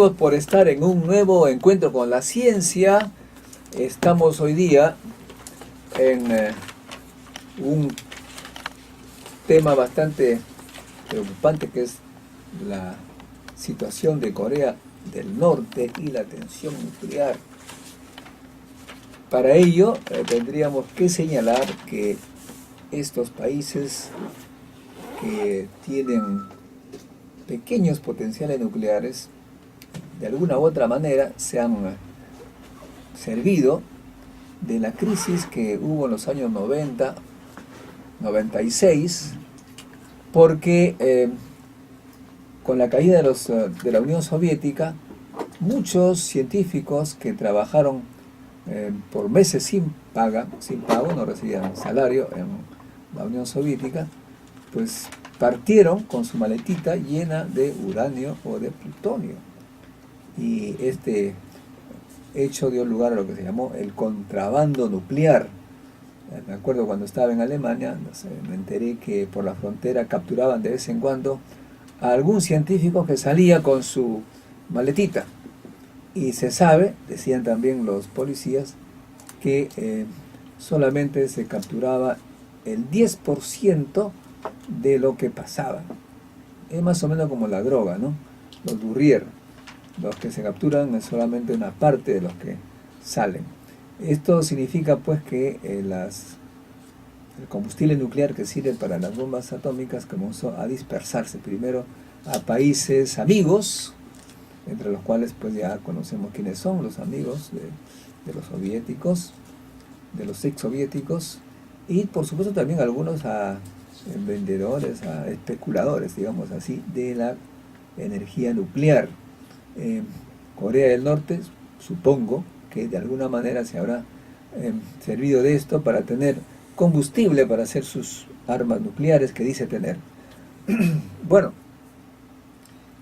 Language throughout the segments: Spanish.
amigos por estar en un nuevo encuentro con la ciencia. Estamos hoy día en un tema bastante preocupante, que es la situación de Corea del Norte y la tensión nuclear. Para ello tendríamos que señalar que estos países que tienen pequeños potenciales nucleares, de alguna u otra manera se han servido de la crisis que hubo en los años 90, 96, porque con la caída de la Unión Soviética, muchos científicos que trabajaron por meses sin pago, no recibían salario en la Unión Soviética, pues partieron con su maletita llena de uranio o de plutonio. Y este hecho dio lugar a lo que se llamó el contrabando nuclear. Me acuerdo cuando estaba en Alemania, me enteré que por la frontera capturaban de vez en cuando a algún científico que salía con su maletita. Y se sabe, decían también los policías, que solamente se capturaba el 10% de lo que pasaba. Es más o menos como la droga, ¿no? Los Durrier, los que se capturan es solamente una parte de los que salen. Esto significa pues que el combustible nuclear que sirve para las bombas atómicas comenzó a dispersarse primero a países amigos, entre los cuales pues ya conocemos quiénes son los amigos de los soviéticos, de los exsoviéticos, y por supuesto también algunos a vendedores, a especuladores, digamos así, de la energía nuclear. Corea del Norte, supongo que de alguna manera se habrá servido de esto para tener combustible para hacer sus armas nucleares que dice tener. Bueno,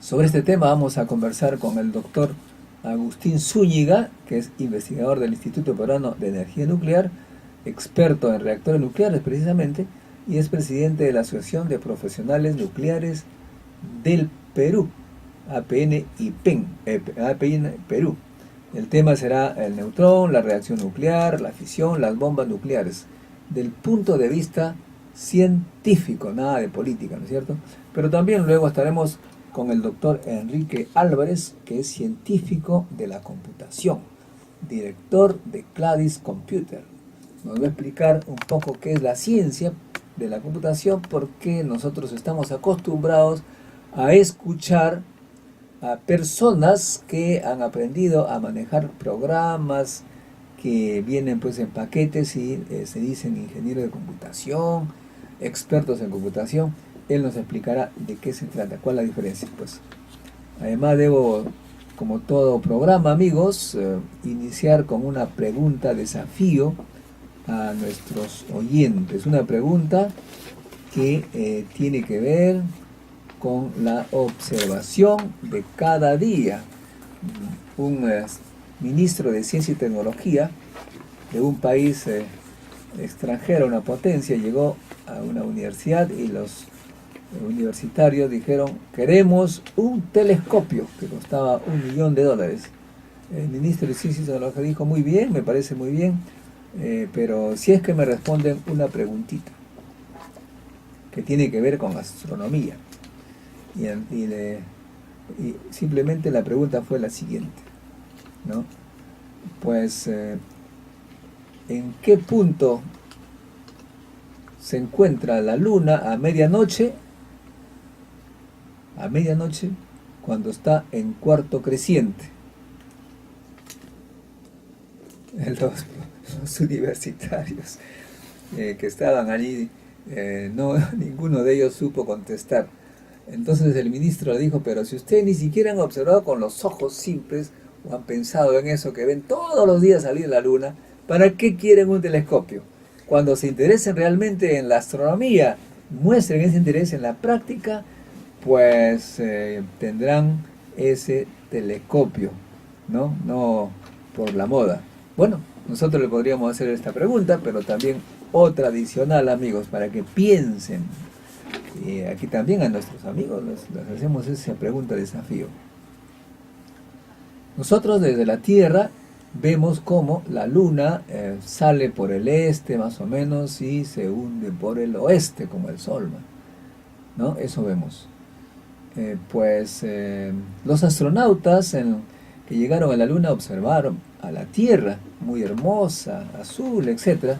sobre este tema vamos a conversar con el doctor Agustín Zúñiga, que es investigador del Instituto Peruano de Energía Nuclear, experto en reactores nucleares precisamente, y es presidente de la Asociación de Profesionales Nucleares del Perú, APN y PEN, APN Perú. El tema será el neutrón, la reacción nuclear, la fisión, las bombas nucleares, del punto de vista científico, nada de política, ¿no es cierto? Pero también luego estaremos con el doctor Enrique Álvarez, que es científico de la computación, director de Cladis Computer. Nos va a explicar un poco qué es la ciencia de la computación, porque nosotros estamos acostumbrados a escuchar a personas que han aprendido a manejar programas que vienen pues en paquetes y se dicen ingenieros de computación, expertos en computación. Él nos explicará de qué se trata, cuál es la diferencia. Pues además debo, como todo programa, amigos, iniciar con una pregunta desafío a nuestros oyentes. Una pregunta que tiene que ver con la observación de cada día. Un ministro de Ciencia y Tecnología de un país extranjero, una potencia, llegó a una universidad y los universitarios dijeron: queremos un telescopio, que costaba $1 millón. El ministro de Ciencia y Tecnología dijo: muy bien, me parece muy bien, pero si es que me responden una preguntita que tiene que ver con astronomía. Y simplemente la pregunta fue la siguiente, ¿no? Pues, ¿en qué punto se encuentra la luna a medianoche cuando está en cuarto creciente? Los universitarios que estaban allí, ninguno de ellos supo contestar. Entonces el ministro le dijo: pero si ustedes ni siquiera han observado con los ojos simples o han pensado en eso, que ven todos los días salir la luna, ¿para qué quieren un telescopio? Cuando se interesen realmente en la astronomía, muestren ese interés en la práctica, pues tendrán ese telescopio, no por la moda. Bueno, nosotros le podríamos hacer esta pregunta, pero también otra adicional, amigos, para que piensen. Aquí también a nuestros amigos les hacemos esa pregunta de desafío. Nosotros desde la Tierra vemos cómo la Luna sale por el este más o menos y se hunde por el oeste como el Sol, ¿no? Eso vemos. Los astronautas que llegaron a la Luna observaron a la Tierra, muy hermosa, azul, etc.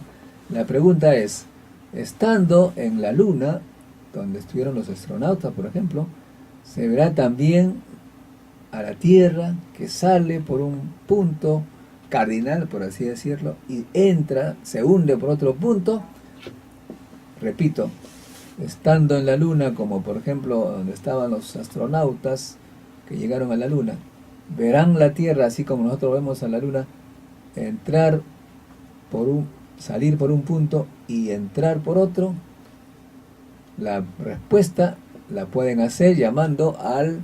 La pregunta es, estando en la Luna, donde estuvieron los astronautas, por ejemplo, se verá también a la Tierra que sale por un punto cardinal, por así decirlo, y entra, se hunde por otro punto. Repito, estando en la Luna, como por ejemplo donde estaban los astronautas que llegaron a la Luna, verán la Tierra así como nosotros vemos a la Luna, salir por un punto y entrar por otro. La respuesta la pueden hacer llamando al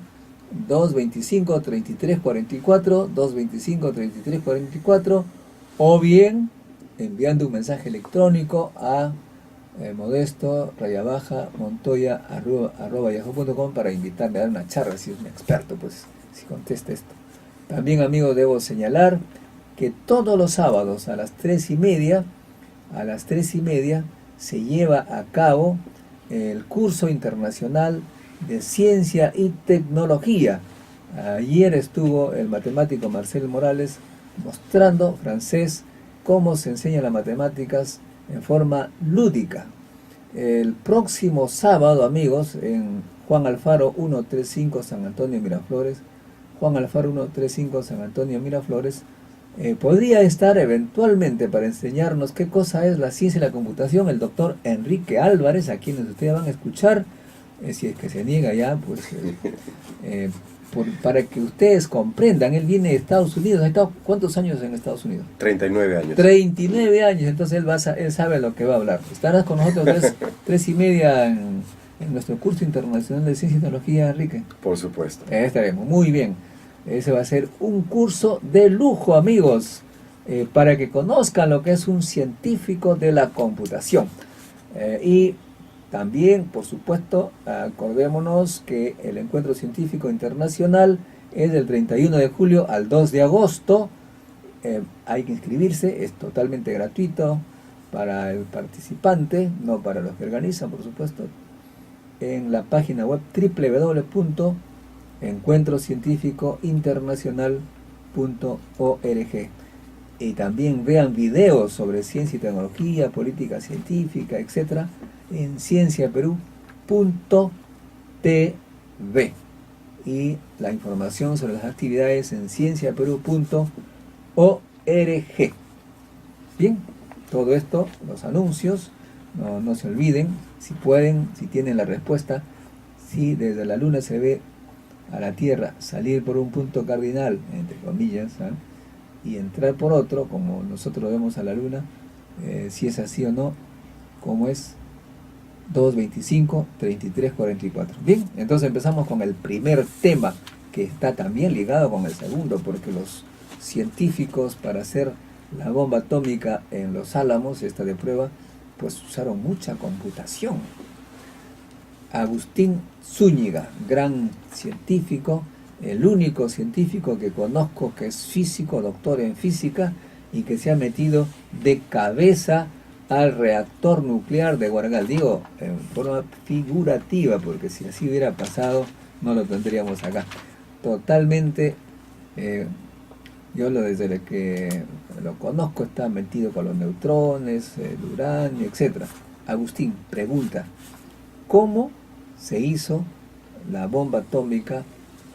225-3344, 225-3344, o bien enviando un mensaje electrónico a modesto_montoya@yahoo.com para invitarme a dar una charla, si es un experto, pues si contesta esto. También, amigos, debo señalar que todos los sábados a las 3:30, se lleva a cabo el curso internacional de ciencia y tecnología. Ayer estuvo el matemático Marcel Morales mostrando francés cómo se enseñan las matemáticas en forma lúdica. El próximo sábado, amigos, en Juan Alfaro 135 San Antonio Miraflores, podría estar eventualmente para enseñarnos qué cosa es la ciencia y la computación el doctor Enrique Álvarez, a quienes ustedes van a escuchar, si es que se niega ya, pues para que ustedes comprendan. Él viene de Estados Unidos. ¿Ha estado cuántos años en Estados Unidos? 39 años. 39 años, entonces él sabe lo que va a hablar. Estarás con nosotros 3:30 en nuestro curso internacional de ciencia y tecnología, Enrique. Por supuesto. Estaremos, muy bien. Ese va a ser un curso de lujo, amigos, para que conozcan lo que es un científico de la computación. Y también, por supuesto, acordémonos que el Encuentro Científico Internacional es del 31 de julio al 2 de agosto. Hay que inscribirse, es totalmente gratuito para el participante, no para los que organizan, por supuesto, en la página web www.encuentrocientificointernacional.org. Y también vean videos sobre ciencia y tecnología, política científica, etc. en cienciaperú.tv. Y la información sobre las actividades en cienciaperú.org. Bien, todo esto, los anuncios, no se olviden, si pueden, si tienen la respuesta, si desde la Luna se ve a la Tierra salir por un punto cardinal, entre comillas, y entrar por otro, como nosotros vemos a la Luna, si es así o no, como es 225-3344. Bien, entonces empezamos con el primer tema, que está también ligado con el segundo, porque los científicos, para hacer la bomba atómica en Los Álamos, esta de prueba, pues usaron mucha computación. Agustín Zúñiga, gran científico, el único científico que conozco que es físico, doctor en física, y que se ha metido de cabeza al reactor nuclear de Guarangal. Digo, en forma figurativa, porque si así hubiera pasado, no lo tendríamos acá. Totalmente, yo desde que lo conozco está metido con los neutrones, el uranio, etc. Agustín, pregunta, ¿cómo se hizo la bomba atómica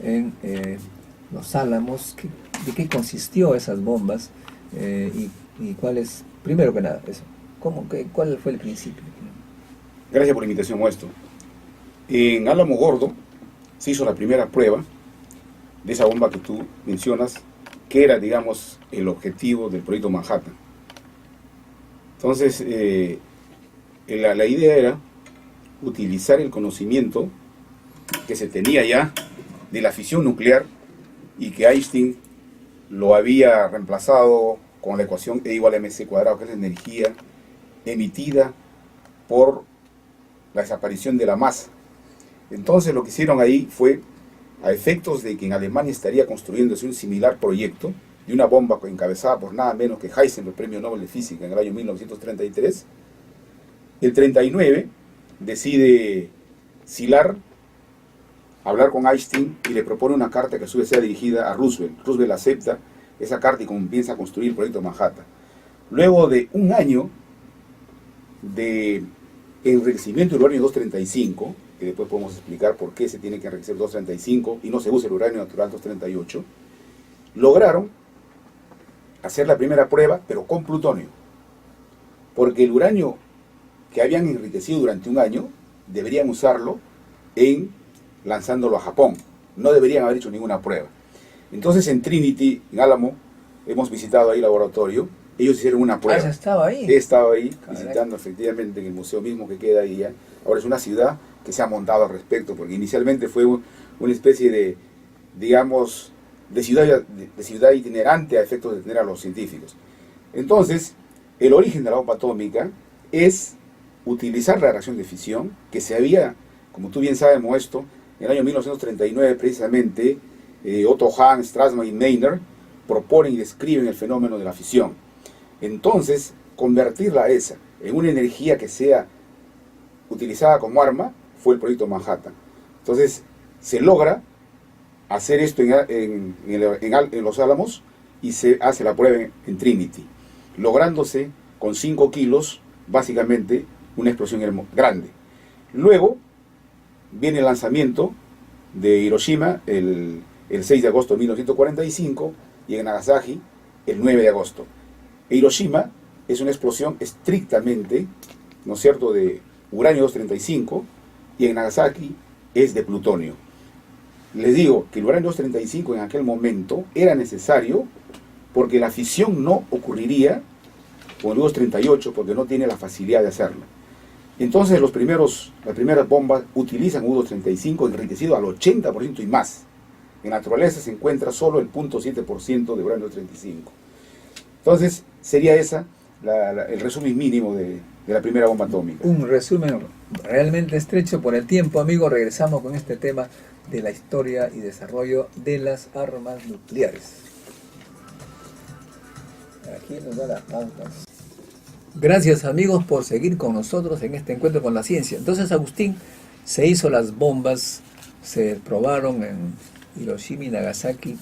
en Los Álamos? ¿De qué consistió esas bombas? Y cuál es, primero que nada, eso, ¿cuál fue el principio? Gracias por la invitación, Modesto. En Álamo Gordo se hizo la primera prueba de esa bomba que tú mencionas, que era, digamos, el objetivo del proyecto Manhattan. Entonces, la idea era utilizar el conocimiento que se tenía ya de la fisión nuclear y que Einstein lo había reemplazado con la ecuación E igual a mc cuadrado, que es la energía emitida por la desaparición de la masa. Entonces lo que hicieron ahí fue a efectos de que en Alemania estaría construyéndose un similar proyecto de una bomba encabezada por nada menos que Heisenberg, premio Nobel de Física en el año 1933, el 39 decide Szilard hablar con Einstein y le propone una carta que a su vez sea dirigida a Roosevelt. Roosevelt acepta esa carta y comienza a construir el proyecto Manhattan. Luego de un año de enriquecimiento del uranio 235, que después podemos explicar por qué se tiene que enriquecer 235 y no se usa el uranio natural 238, lograron hacer la primera prueba, pero con plutonio. Porque el uranio que habían enriquecido durante un año, deberían usarlo lanzándolo a Japón. No deberían haber hecho ninguna prueba. Entonces en Trinity, en Álamo, hemos visitado ahí el laboratorio. Ellos hicieron una prueba. ¿Has estado ahí? He estado ahí, Caray. visitando efectivamente en el museo mismo que queda ahí ya. Ahora es una ciudad que se ha montado al respecto, porque inicialmente fue una especie de, digamos, de ciudad itinerante a efectos de tener a los científicos. Entonces, el origen de la bomba atómica es utilizar la reacción de fisión, que se había, como tú bien sabes, Modesto, en el año 1939 precisamente, Otto Hahn, Strassmann y Maynard proponen y describen el fenómeno de la fisión. Entonces, convertirla a esa en una energía que sea utilizada como arma fue el proyecto Manhattan. Entonces, se logra hacer esto en Los Álamos y se hace la prueba en Trinity, lográndose con 5 kilos, básicamente, una explosión grande. Luego viene el lanzamiento de Hiroshima el 6 de agosto de 1945 y en Nagasaki el 9 de agosto. Hiroshima es una explosión estrictamente, ¿no es cierto?, de uranio 235 y en Nagasaki es de plutonio. Les digo que el uranio 235 en aquel momento era necesario porque la fisión no ocurriría con el U-238 porque no tiene la facilidad de hacerlo. Entonces las primeras bombas utilizan U-235 enriquecido al 80% y más. En la naturaleza se encuentra solo el 0.7% de uranio 235. Entonces sería esa el resumen mínimo de la primera bomba atómica. Un resumen realmente estrecho por el tiempo, amigo. Regresamos con este tema de la historia y desarrollo de las armas nucleares. Aquí nos da las pautas. Gracias, amigos, por seguir con nosotros en este encuentro con la ciencia. Entonces, Agustín, se hizo las bombas, se probaron en Hiroshima y Nagasaki,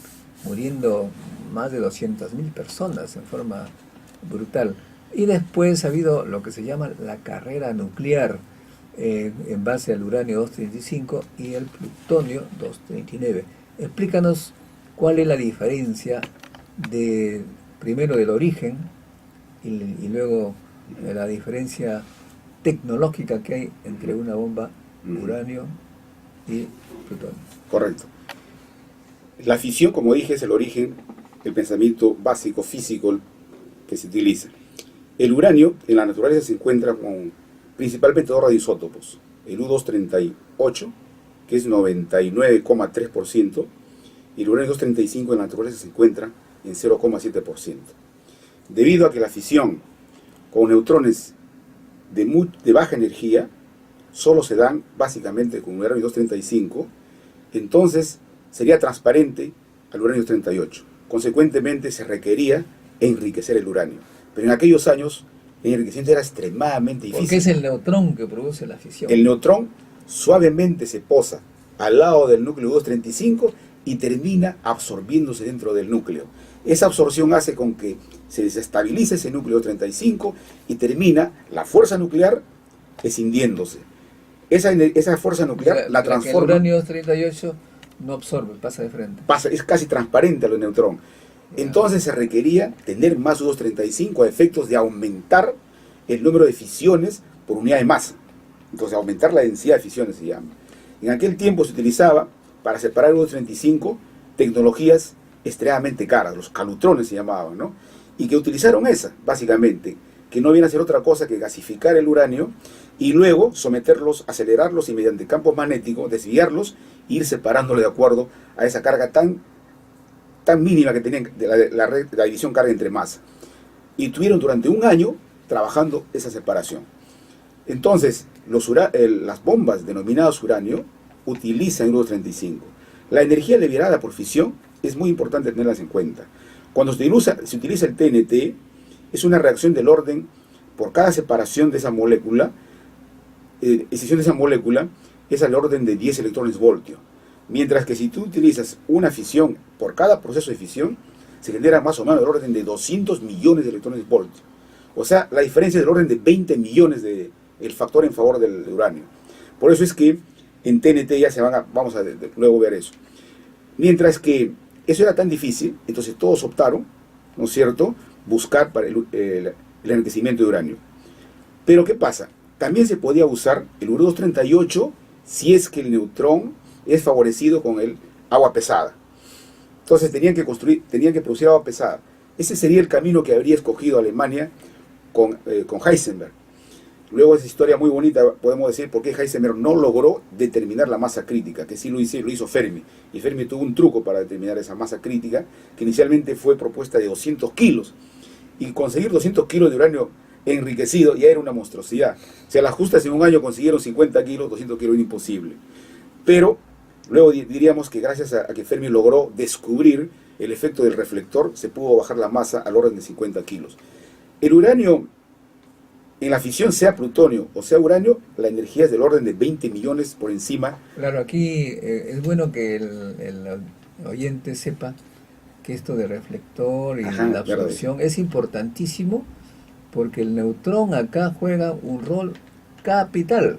muriendo más de 200.000 personas en forma brutal. Y después ha habido lo que se llama la carrera nuclear en base al uranio 235 y el plutonio 239. Explícanos cuál es la diferencia primero del origen y luego la diferencia tecnológica que hay entre una bomba uranio y plutonio. Correcto. La fisión, como dije, es el origen, el pensamiento básico físico que se utiliza. El uranio en la naturaleza se encuentra con principalmente dos radioisótopos, el U-238, que es 99,3%, y el uranio 235 en la naturaleza se encuentra en 0,7%. Debido a que la fisión con neutrones de baja energía solo se dan básicamente con uranio 235, entonces sería transparente al uranio 238. Consecuentemente se requería enriquecer el uranio. Pero en aquellos años el enriquecimiento era extremadamente difícil. Porque es el neutrón que produce la fisión. El neutrón suavemente se posa al lado del núcleo 235 y termina absorbiéndose dentro del núcleo. Esa absorción hace con que se desestabilice ese núcleo 35 y termina la fuerza nuclear escindiéndose. Esa fuerza nuclear la transforma. El uranio 238 no absorbe, pasa de frente. Es casi transparente a los neutrones. Entonces se requería tener más U-235 a efectos de aumentar el número de fisiones por unidad de masa. Entonces aumentar la densidad de fisiones se llama. En aquel tiempo se utilizaba para separar el U-235 tecnologías extremadamente caras, los calutrones se llamaban, ¿no? Y que utilizaron esa, básicamente, que no viene a ser otra cosa que gasificar el uranio y luego someterlos, acelerarlos y mediante campos magnéticos desviarlos e ir separándolo de acuerdo a esa carga tan mínima que tenían la división carga entre masa. Y tuvieron durante un año trabajando esa separación. Entonces, las bombas denominadas uranio utilizan el U-235. La energía liberada por fisión es muy importante tenerlas en cuenta. Cuando se utiliza el TNT, es una reacción del orden, por cada separación de esa molécula, escisión de esa molécula, es al orden de 10 electrones voltio. Mientras que si tú utilizas una fisión, por cada proceso de fisión, se genera más o menos el orden de 200 millones de electrones voltio. O sea, la diferencia es del orden de 20 millones el factor en favor del uranio. Por eso es que en TNT ya vamos a luego ver eso. Mientras que eso era tan difícil, entonces todos optaron, ¿no es cierto?, buscar para el enriquecimiento de uranio. Pero ¿qué pasa? También se podía usar el Ur-238 si es que el neutrón es favorecido con el agua pesada. Entonces tenían que producir agua pesada. Ese sería el camino que habría escogido Alemania con Heisenberg. Luego esa historia muy bonita, podemos decir por qué Heisenberg no logró determinar la masa crítica, que sí lo hizo Fermi. Y Fermi tuvo un truco para determinar esa masa crítica, que inicialmente fue propuesta de 200 kilos. Y conseguir 200 kilos de uranio enriquecido ya era una monstruosidad. Si a las justas en un año consiguieron 50 kilos, 200 kilos era imposible. Pero luego diríamos que gracias a que Fermi logró descubrir el efecto del reflector, se pudo bajar la masa al orden de 50 kilos. El uranio, en la fisión, sea plutonio o sea uranio, la energía es del orden de 20 millones por encima. Claro, aquí es bueno que el oyente sepa que esto de reflector y la absorción es importantísimo, porque el neutrón acá juega un rol capital.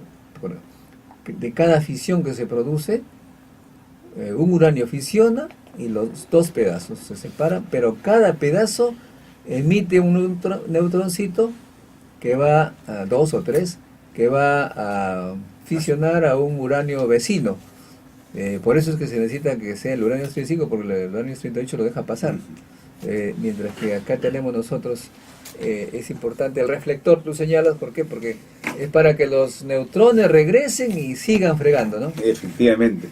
De cada fisión que se produce, un uranio fisiona y los dos pedazos se separan, pero cada pedazo emite un neutroncito que va a 2 o 3, que va a fisionar a un uranio vecino. Por eso es que se necesita que sea el uranio 35, porque el uranio 38 lo deja pasar. Mientras que acá tenemos nosotros, es importante el reflector, tú señalas, ¿por qué? Porque es para que los neutrones regresen y sigan fregando, ¿no? Efectivamente.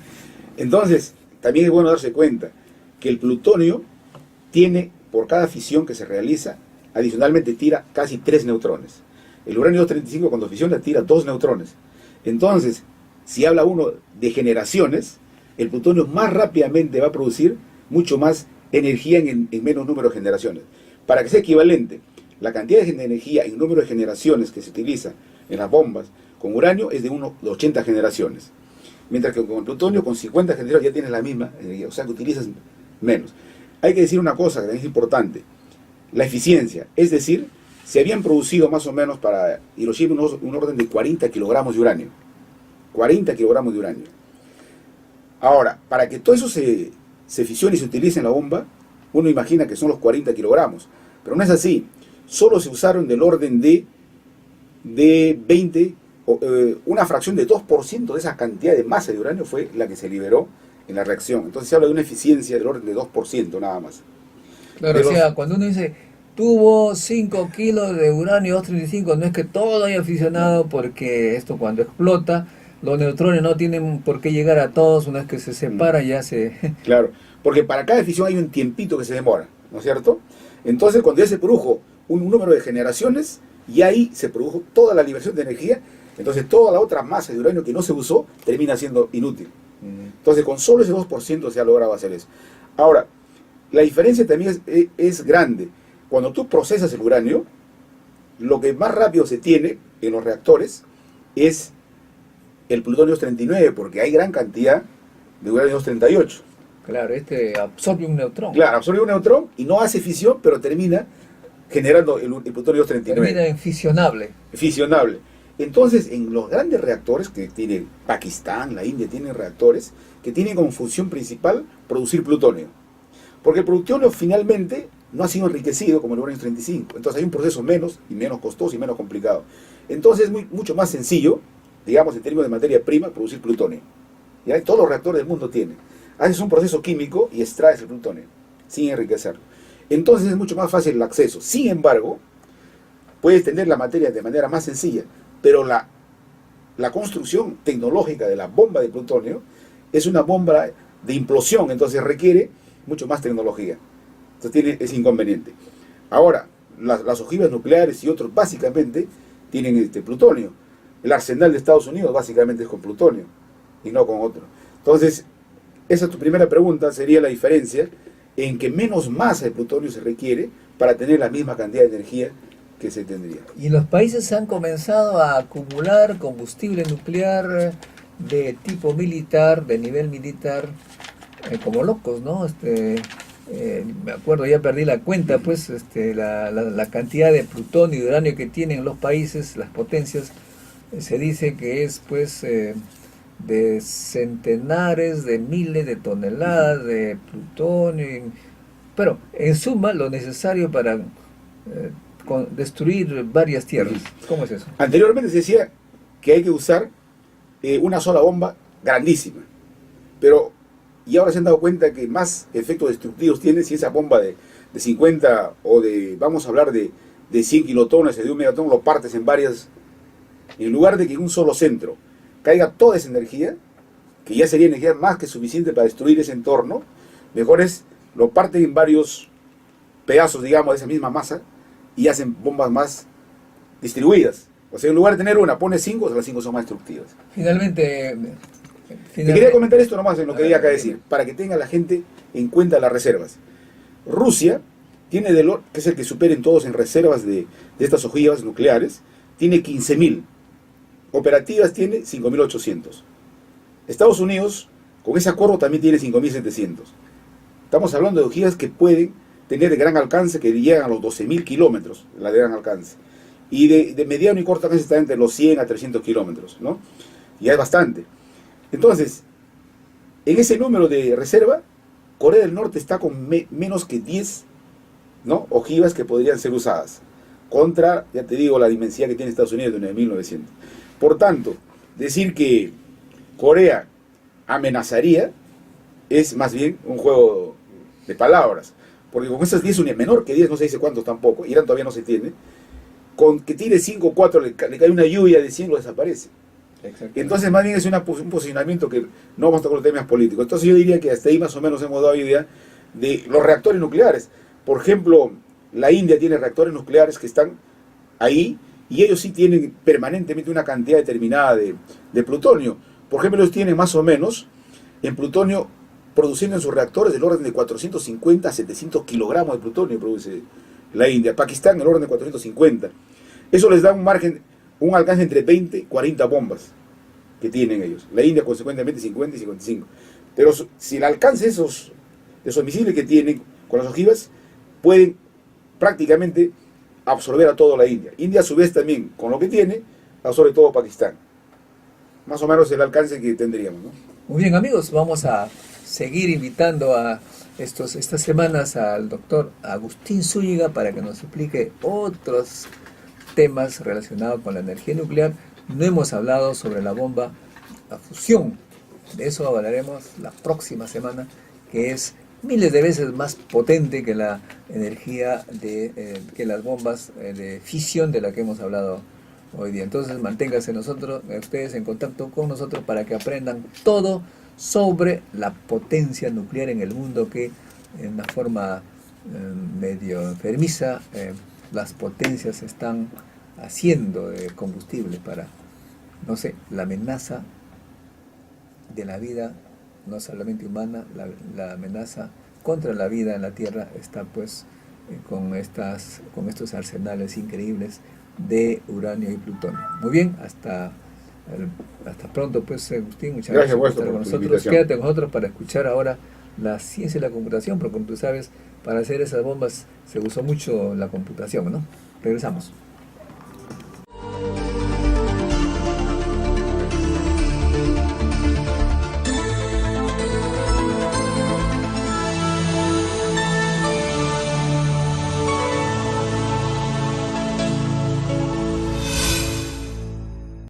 Entonces, también es bueno darse cuenta que el plutonio tiene, por cada fisión que se realiza, adicionalmente tira casi 3 neutrones. El uranio 235 cuando fisiona tira 2 neutrones. Entonces, si habla uno de generaciones, el plutonio más rápidamente va a producir mucho más energía en menos número de generaciones. Para que sea equivalente, la cantidad de energía en número de generaciones que se utiliza en las bombas con uranio es de 80 generaciones. Mientras que con el plutonio, con 50 generaciones ya tienes la misma energía, o sea que utilizas menos. Hay que decir una cosa que es importante, la eficiencia, es decir, se habían producido más o menos para Hiroshima un orden de 40 kilogramos de uranio. 40 kilogramos de uranio. Ahora, para que todo eso se fisione y se utilice en la bomba, uno imagina que son los 40 kilogramos, pero no es así. Solo se usaron del orden de 20, una fracción de 2% de esa cantidad de masa de uranio fue la que se liberó en la reacción. Entonces se habla de una eficiencia del orden de 2% nada más. Claro, o sea, cuando uno dice tuvo 5 kilos de uranio 235, no es que todo haya fisionado, porque esto cuando explota, los neutrones no tienen por qué llegar a todos, una vez que se separan ya se... Claro, porque para cada fisión hay un tiempito que se demora, ¿no es cierto? Entonces cuando ya se produjo un número de generaciones, y ahí se produjo toda la liberación de energía, entonces toda la otra masa de uranio que no se usó termina siendo inútil. Entonces con solo ese 2% se ha logrado hacer eso. Ahora, la diferencia también es grande. Cuando tú procesas el uranio, lo que más rápido se tiene en los reactores es el plutonio 239, porque hay gran cantidad de uranio 238. Claro, absorbe un neutrón. Claro, absorbe un neutrón y no hace fisión, pero termina generando el plutonio 239. Termina en fisionable. Fisionable. Entonces, en los grandes reactores que tiene Pakistán, la India, tienen reactores que tienen como función principal producir plutonio. Porque el plutonio finalmente no ha sido enriquecido como el uranio 35. Entonces hay un proceso menos costoso y menos complicado. Entonces es mucho más sencillo, digamos en términos de materia prima, producir plutonio. ¿Ya? Todos los reactores del mundo tienen. Haces un proceso químico y extraes el plutonio, sin enriquecerlo. Entonces es mucho más fácil el acceso. Sin embargo, puedes tener la materia de manera más sencilla, pero la construcción tecnológica de la bomba de plutonio es una bomba de implosión, entonces requiere mucho más tecnología. Entonces tiene ese inconveniente. Ahora, las ojivas nucleares y otros básicamente tienen plutonio. El arsenal de Estados Unidos básicamente es con plutonio y no con otro. Entonces, esa es tu primera pregunta, sería la diferencia en que menos masa de plutonio se requiere para tener la misma cantidad de energía que se tendría. Y los países han comenzado a acumular combustible nuclear de tipo militar, de nivel militar, como locos, ¿no? Me acuerdo, ya perdí la cuenta, pues, la cantidad de plutonio y de uranio que tienen los países, las potencias, se dice que es, pues, de centenares de miles de toneladas de plutonio, pero en suma lo necesario para destruir varias tierras. ¿Cómo es eso? Anteriormente se decía que hay que usar una sola bomba grandísima, pero y ahora se han dado cuenta que más efectos destructivos tiene si esa bomba de 50 o de, vamos a hablar de 100 kilotones o de 1 megatón, lo partes en varias, en lugar de que en un solo centro caiga toda esa energía, que ya sería energía más que suficiente para destruir ese entorno, mejor es lo parten en varios pedazos, digamos, de esa misma masa y hacen bombas más distribuidas. O sea, en lugar de tener una, pones 5, las 5 son más destructivas. Finalmente, te quería comentar esto nomás en lo que quería acá decir, para que tenga la gente en cuenta las reservas. Rusia tiene, que es el que superen todos en reservas de estas ojivas nucleares, tiene 15.000. Operativas tiene 5.800. Estados Unidos, con ese acuerdo, también tiene 5.700. Estamos hablando de ojivas que pueden tener de gran alcance, que llegan a los 12.000 kilómetros, la de gran alcance. Y de mediano y corto alcance está entre los 100 a 300 kilómetros, ¿no? Ya es bastante. Entonces, en ese número de reserva, Corea del Norte está con menos que 10, ¿no?, ojivas que podrían ser usadas, contra, ya te digo, la dimensidad que tiene Estados Unidos de 9.900. Por tanto, decir que Corea amenazaría es más bien un juego de palabras, porque con esas 10, menor que 10, no se dice cuántos tampoco, Irán todavía no se tiene, con que tire 5 o 4, le cae una lluvia de 100, lo desaparece. Entonces más bien es un posicionamiento que no vamos a tocar los temas políticos. Entonces yo diría que hasta ahí más o menos hemos dado idea de los reactores nucleares. Por ejemplo, la India tiene reactores nucleares que están ahí y ellos sí tienen permanentemente una cantidad determinada de plutonio. Por ejemplo, ellos tienen más o menos en plutonio produciendo en sus reactores del orden de 450 a 700 kilogramos de plutonio produce la India. Pakistán el orden de 450. Eso les da un margen, un alcance entre 20 y 40 bombas que tienen ellos. La India consecuentemente 50 y 55. Pero si el alcance de esos misiles que tienen con las ojivas, pueden prácticamente absorber a toda la India. India a su vez también, con lo que tiene, absorbe todo Pakistán. Más o menos el alcance que tendríamos, ¿no? Muy bien, amigos, vamos a seguir invitando a estas semanas al doctor Agustín Zúñiga para que nos explique otros temas relacionados con la energía nuclear. No hemos hablado sobre la bomba a fusión. De eso hablaremos la próxima semana, que es miles de veces más potente que la energía que las bombas de fisión de la que hemos hablado hoy día. Entonces manténganse ustedes en contacto con nosotros para que aprendan todo sobre la potencia nuclear en el mundo, que en una forma medio enfermiza las potencias están haciendo de combustible para, no sé, la amenaza de la vida, no solamente humana, la amenaza contra la vida en la Tierra está pues con estos arsenales increíbles de uranio y plutonio. Muy bien, hasta pronto pues, Agustín, muchas gracias por estar con nosotros. Quédate con nosotros para escuchar ahora la ciencia y la computación, porque como tú sabes, para hacer esas bombas se usó mucho la computación, ¿no? Regresamos.